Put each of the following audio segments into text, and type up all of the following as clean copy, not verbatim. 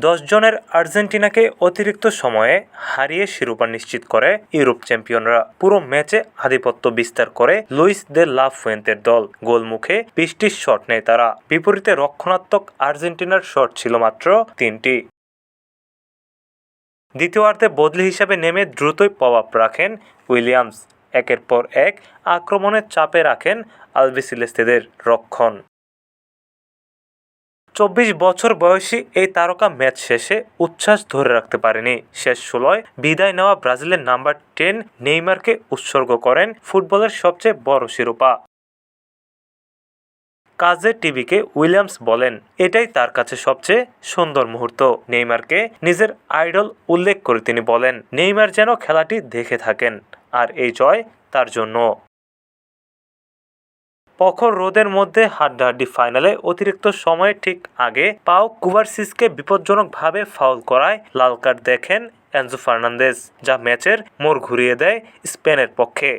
10 জনের আর্জেন্টিনাকে অতিরিক্ত সময়ে হারিয়ে শিরোপা নিশ্চিত করে ইউরোপ চ্যাম্পিয়নরা। পুরো ম্যাচে আধিপত্য বিস্তার করে লুইস দে লা ফুয়েন্তের দল। গোলমুখে 20টি শট নেয় তারা। বিপরীতে রক্ষণাত্মক আর্জেন্টিনার শট ছিল মাত্র 3টি। দ্বিতীয়ার্ধে বদলি হিসাবে নেমে দ্রুতই প্রভাব রাখেন উইলিয়ামস। একের পর এক আক্রমণের চাপে রাখেন আলবিসেলেস্তেদের রক্ষণ। 24 বছর বয়সী এই তারকা ম্যাচ শেষে উচ্ছ্বাস ধরে রাখতে পারেনি। শেষ 16য় বিদায় নেওয়া ব্রাজিলের নাম্বার 10 নেইমারকে উৎসর্গ করেন ফুটবলের সবচেয়ে বড় শিরোপা। কাজে টিভিকে উইলিয়ামস বলেন, এটাই তার কাছে সবচেয়ে সুন্দর মুহূর্ত। নেইমারকে নিজের আইডল উল্লেখ করে তিনি বলেন, নেইমার যেন খেলাটি দেখে থাকেন, আর এই জয় তার জন্য। প্রখর রোদের মধ্যে হাড্ডাহাড্ডি ফাইনালে অতিরিক্ত সময়ের ঠিক আগে পাও কুভারসিসকে বিপজ্জনকভাবে ফাউল করায় লাল কার্ড দেখেন এনজো ফার্নান্দেজ, যা ম্যাচের মোড় ঘুরিয়ে দেয় স্পেনের পক্ষে।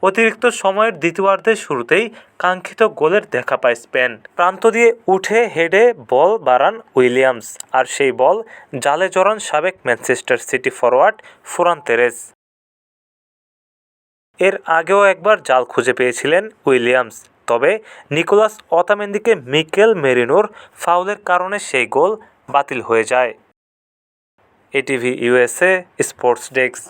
অতিরিক্ত সময়ের দ্বিতীয়ার্ধের শুরুতেই কাঙ্ক্ষিত গোলের দেখা পায় স্পেন। প্রান্ত দিয়ে উঠে হেডে বল বাড়ান উইলিয়ামস, আর সেই বল জালে জড়ান সাবেক ম্যানচেস্টার সিটি ফরোয়ার্ড ফোরান তেরেস। এর আগেও একবার জাল খুঁজে পেয়েছিলেন উইলিয়ামস, তবে নিকোলাস অতামেন্দিকে মিকেল মেরিনোর ফাউলের কারণে সেই গোল বাতিল হয়ে যায়। ATV USA sports desk.